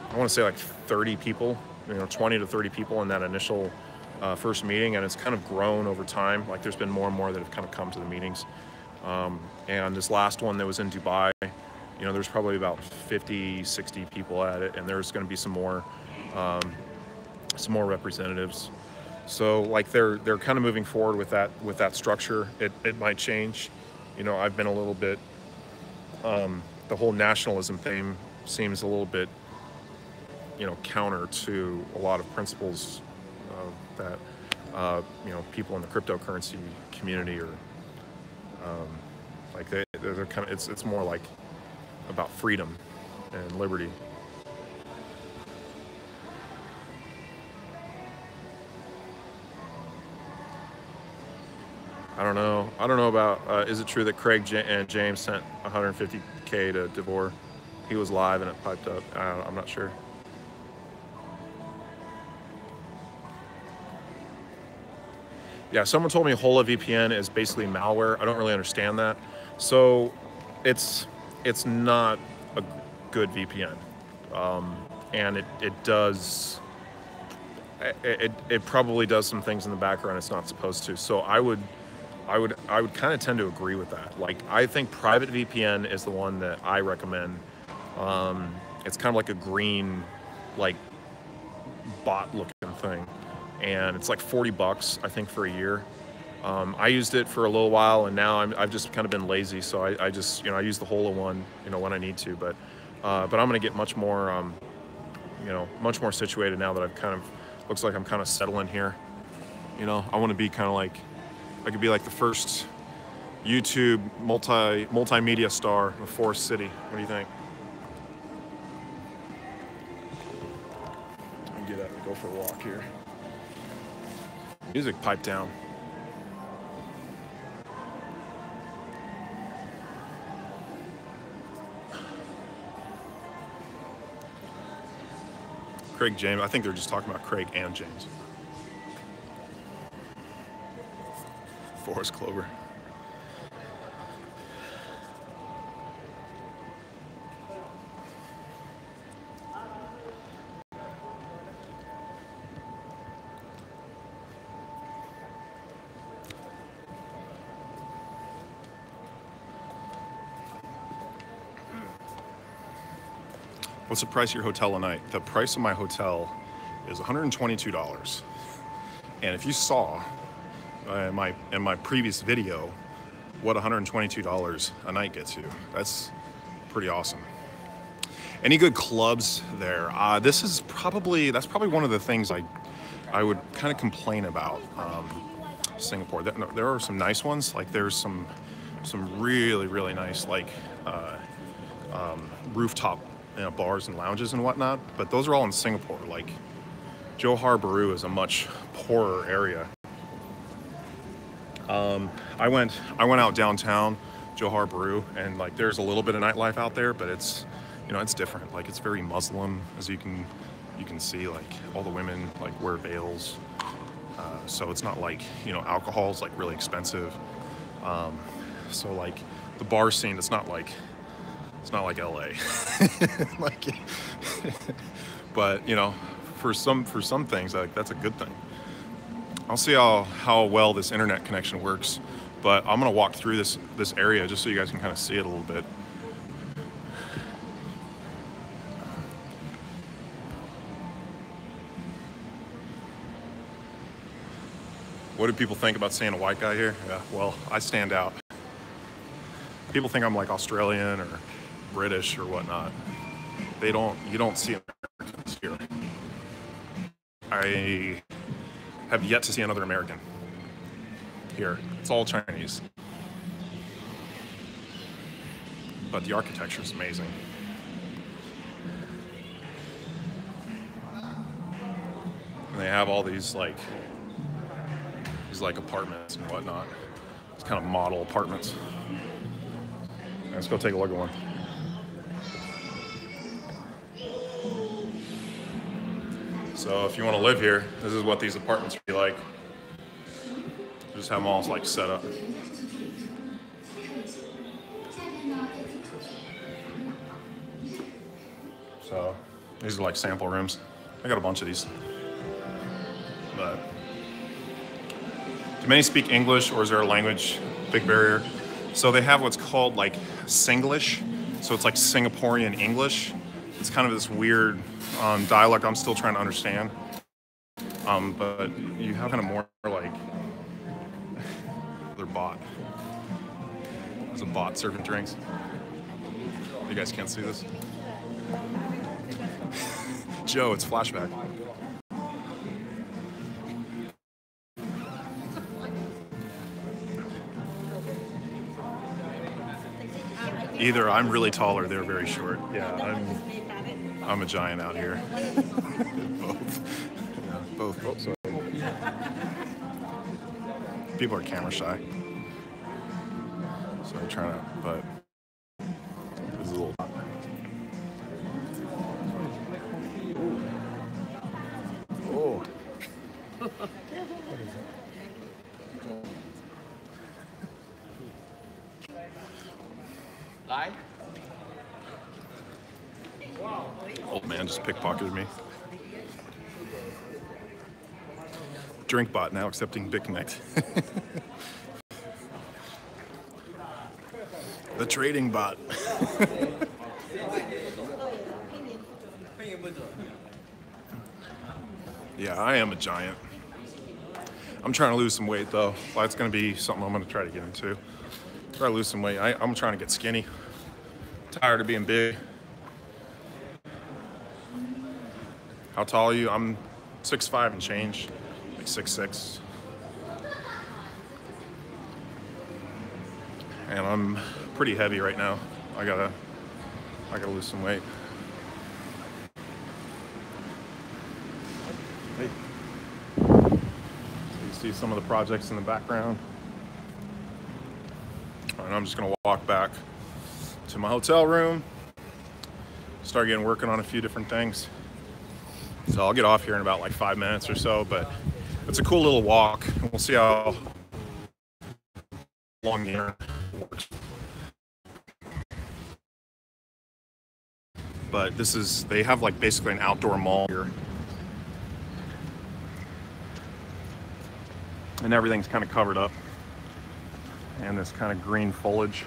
I want to say like 30 people, 20 to 30 people in that initial first meeting, and it's kind of grown over time. Like, there's been more and more that have kind of come to the meetings. And this last one that was in Dubai, there's probably about 50, 60 people at it, and there's going to be some more representatives. So, like, they're kind of moving forward with that structure. It might change. I've been a little bit, the whole nationalism thing seems a little bit, counter to a lot of principles that, people in the cryptocurrency community are, like, they're kind of, it's more like about freedom and liberty. I don't know about, is it true that Craig and James sent 150K to DeVore? He was live and it piped up. I'm not sure. Yeah, someone told me Hola VPN is basically malware. I don't really understand that. So it's not a good VPN. And it does, it probably does some things in the background it's not supposed to. So I would kind of tend to agree with that. Like, I think private VPN is the one that I recommend. It's kind of like a green, like, bot looking thing. And it's like $40, I think, for a year. I used it for a little while, and now I've just kind of been lazy. So I just, I use the Hola one, when I need to. But I'm going to get much more, much more situated now that I've kind of, looks like I'm kind of settling here. I want to be kind of like, I could be like the first YouTube multimedia star of Forest City. What do you think? Let me get up and go for a walk here. Music pipe down. Craig James. I think they're just talking about Craig and James. Forest Clover. What's the price of your hotel a night? The price of my hotel is $122. And if you saw in my previous video what $122 a night gets you, that's pretty awesome. Any good clubs there? That's probably one of the things I would kind of complain about Singapore. There are some nice ones. Like there's some really nice like rooftop bars and lounges and whatnot, but those are all in Singapore. Like Johor Bahru is a much poorer area. I went out downtown Johor Bahru, and like there's a little bit of nightlife out there, but it's it's different. Like it's very Muslim, as you can see. Like all the women like wear veils, so it's not like alcohol is like really expensive. So like the bar scene, it's not like LA. Like, but for some things, like that's a good thing. I'll see how well this internet connection works, but I'm gonna walk through this area just so you guys can kind of see it a little bit. What do people think about seeing a white guy here? Yeah, well, I stand out. People think I'm like Australian or British or whatnot. You don't see Americans here. I have yet to see another American here. It's all Chinese. But the architecture is amazing. And they have all these like apartments and whatnot. It's kind of model apartments. Let's go take a look at one. So if you want to live here, this is what these apartments would be like. Just have them all like set up. So these are like sample rooms. I got a bunch of these. But do many speak English, or is there a language big barrier? So they have what's called like Singlish. So it's like Singaporean English. It's kind of this weird dialect I'm still trying to understand. But you have kind of more like they're bot. There's a bot serving drinks. You guys can't see this. Joe, it's flashback. Either I'm really tall or they're very short. Yeah, I'm a giant out here. Both. Yeah, both. Oh, sorry. People are camera shy. So I'm trying to, but it's a little. Oh. Old man just pickpocketed me. Drink bot now accepting BitConnect. The trading bot. Yeah, I am a giant. I'm trying to lose some weight though. That's gonna be something I'm gonna try to get into. Try to lose some weight. I'm trying to get skinny. Tired of being big. How tall are you? I'm 6'5" and change, like 6'6". And I'm pretty heavy right now. I gotta lose some weight. Hey. So you see some of the projects in the background. And I'm just gonna walk back to my hotel room, start working on a few different things. So I'll get off here in about like 5 minutes or so, but it's a cool little walk. We'll see how long the internet works. But this is, they have like basically an outdoor mall here. And everything's kind of covered up. And this kind of green foliage.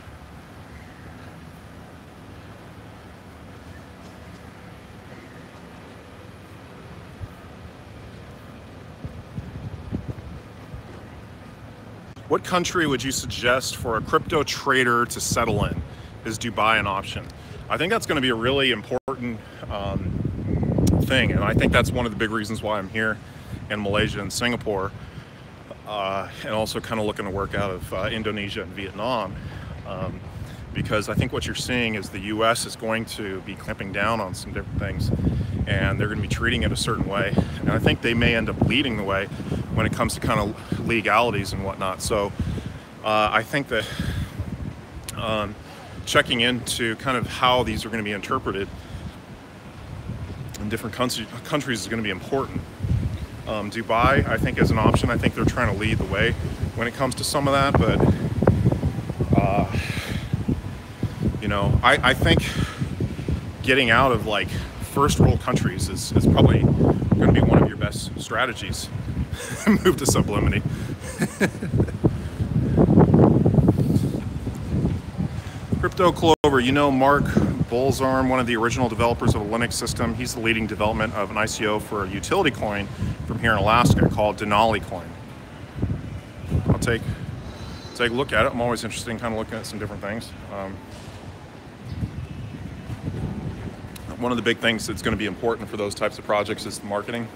What country would you suggest for a crypto trader to settle in? Is Dubai an option? I think that's going to be a really important thing, and I think that's one of the big reasons why I'm here in Malaysia and Singapore, and also kind of looking to work out of Indonesia and Vietnam, because I think what you're seeing is the US is going to be clamping down on some different things, and they're going to be treating it a certain way, and I think they may end up leading the way when it comes to kind of legalities and whatnot. So I think that checking into kind of how these are going to be interpreted in different countries is going to be important. Dubai, I think, is an option. I think they're trying to lead the way when it comes to some of that, but you know, I think getting out of like first world countries is probably going to be one of your best strategies. Move to Sublimity. CryptoClover, you know Mark Bullsarm, one of the original developers of a Linux system. He's the leading development of an ICO for a utility coin from here in Alaska called Denali Coin. I'll take a look at it. I'm always interested in kind of looking at some different things. One of the big things that's going to be important for those types of projects is the marketing.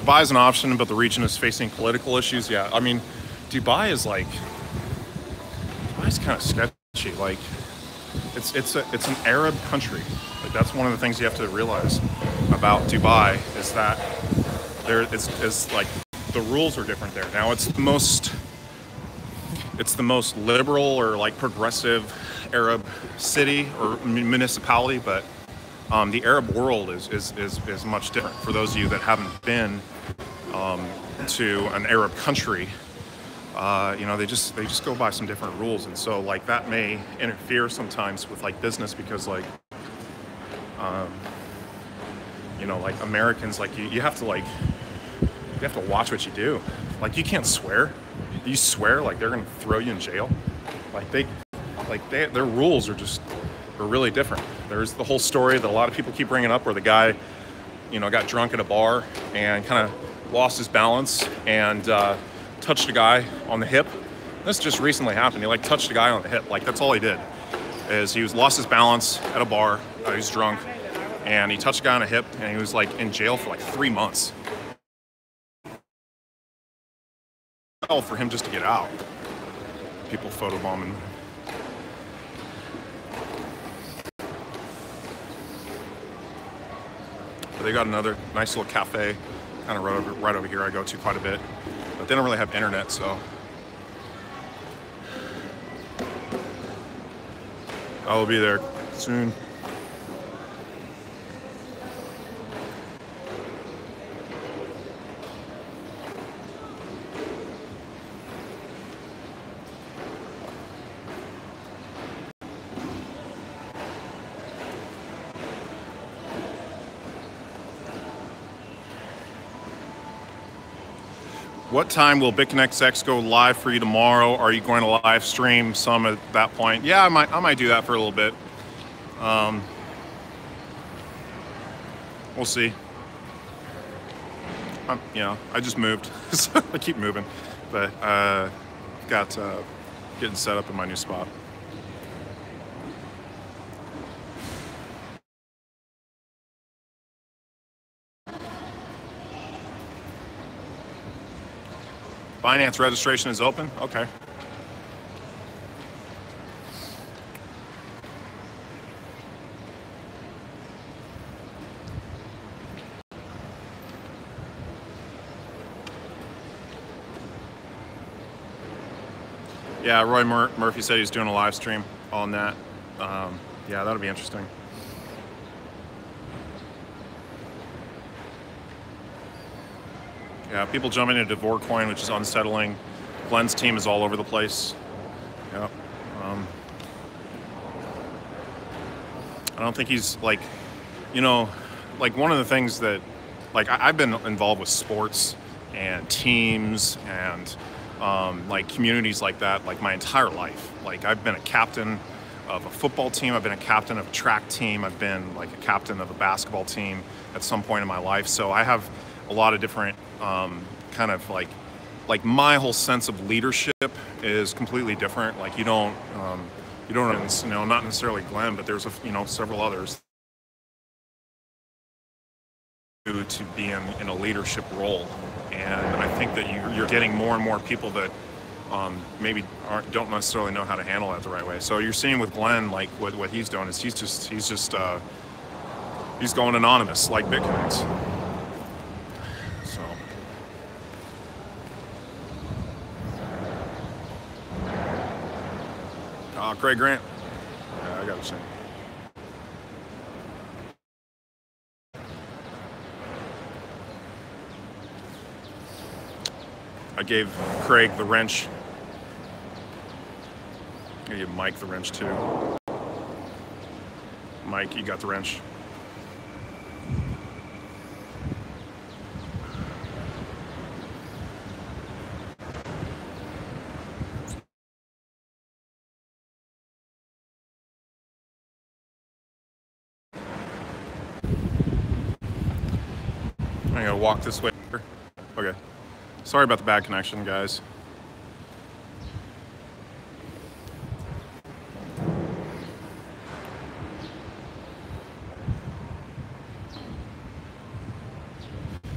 Dubai is an option, but the region is facing political issues. Yeah, I mean, Dubai's kind of sketchy. Like, it's an Arab country. Like, that's one of the things you have to realize about Dubai is that it's like the rules are different there. Now it's the most liberal or like progressive Arab city or municipality, but the Arab world is much different. For those of you that haven't been to an Arab country, you know, they just go by some different rules, and so like that may interfere sometimes with like business, because like you know, like Americans, like you have to watch what you do. Like, you can't swear. You swear, like they're gonna throw you in jail. Their rules are really different. There's the whole story that a lot of people keep bringing up where the guy, you know, got drunk at a bar and kind of lost his balance and touched a guy on the hip. This just recently happened. He like touched a guy on the hip. Like, that's all he did. Is he lost his balance at a bar. He was drunk, and he touched a guy on the hip, and he was like in jail for like 3 months. For him just to get out. People photobombing. But they got another nice little cafe, kind of right over here. I go to quite a bit, but they don't really have internet, so I will be there soon. What time will BitConnectX go live for you tomorrow? Are you going to live stream some at that point? Yeah, I might do that for a little bit. We'll see. You know, I just moved, so I keep moving, but got getting set up in my new spot. Binance registration is open? Okay. Yeah, Roy Murphy said he's doing a live stream on that. Yeah, that'll be interesting. Yeah, people jumping into Dvorcoin, which is unsettling. Glenn's team is all over the place. Yeah. I don't think he's like, you know, like one of the things that, like I've been involved with sports and teams and like communities like that, like my entire life. Like I've been a captain of a football team. I've been a captain of a track team. I've been like a captain of a basketball team at some point in my life. So I have a lot of different kind of like my whole sense of leadership is completely different. Like you don't, not necessarily Glenn, but there's several others to be in a leadership role. And I think that you're getting more and more people that maybe don't necessarily know how to handle that the right way. So you're seeing with Glenn, like what he's doing is he's going anonymous like BitConnect. So Craig Grant. Yeah, I got to say. I gave Craig the wrench. I gave Mike the wrench too. Mike, you got the wrench. I'm gonna walk this way. Okay. Sorry about the bad connection, guys.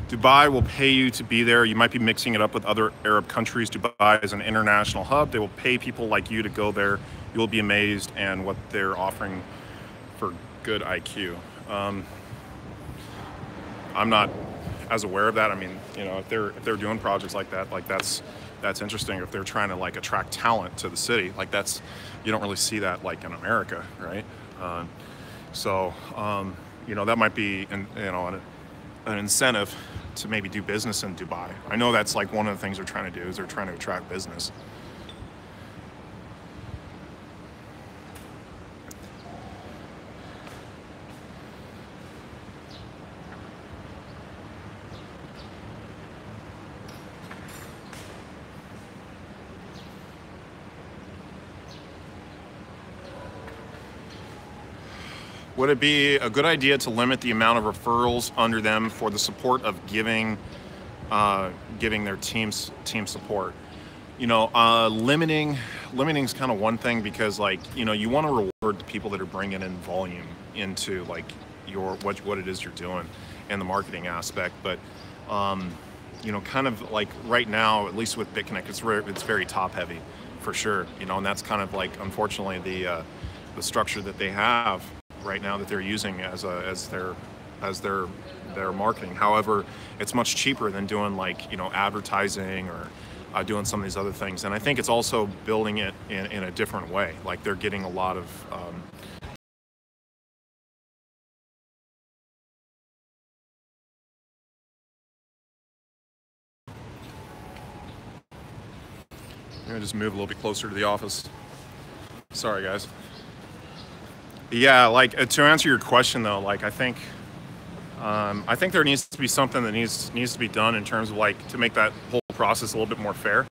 Dubai will pay you to be there. You might be mixing it up with other Arab countries. Dubai is an international hub. They will pay people like you to go there. You will be amazed at what they're offering for good IQ. I'm not as aware of that. I mean, if they're doing projects like that, like that's interesting. If they're trying to like attract talent to the city, like you don't really see that like in America, right? That might be an incentive to maybe do business in Dubai. I know that's like one of the things they're trying to do is they're trying to attract business. Would it be a good idea to limit the amount of referrals under them for the support of giving their team support? Limiting is kind of one thing because you want to reward the people that are bringing in volume into like what it is you're doing and the marketing aspect. But kind of like right now, at least with BitConnect, it's very top heavy for sure. And that's kind of like unfortunately the structure that they have right now that they're using as their marketing. However, it's much cheaper than doing advertising or doing some of these other things. And I think it's also building it in a different way. Like they're getting a lot of I'm gonna just move a little bit closer to the office. Sorry, guys. Yeah, to answer your question though, I think there needs to be something that needs to be done in terms of to make that whole process a little bit more fair.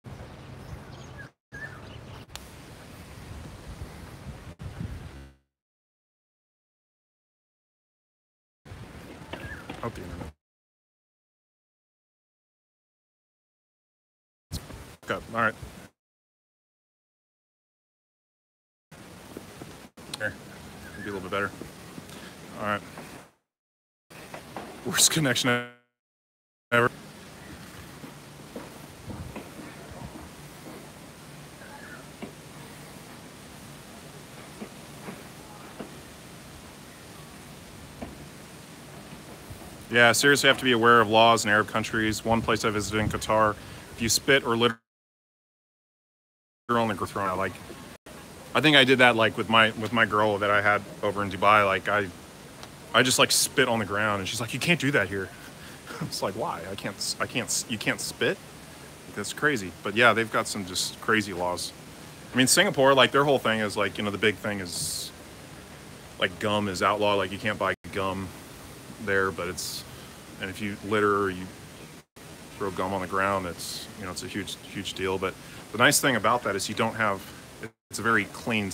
Hope the internet. Okay, all right. Here, be a little bit better. All right. Worst connection ever. Yeah, seriously, have to be aware of laws in Arab countries. One place I visited in Qatar, if you spit or litter on the ground. Like, I think I did that like with my girl that I had over in Dubai. Like I just like spit on the ground, and she's like, "You can't do that here." It's like, why? You can't spit? That's crazy. But yeah, they've got some just crazy laws. I mean, Singapore, like their whole thing is like, the big thing is like gum is outlawed. Like you can't buy gum there, but and if you litter or you throw gum on the ground, it's a huge deal. But the nice thing about that is it's a very clean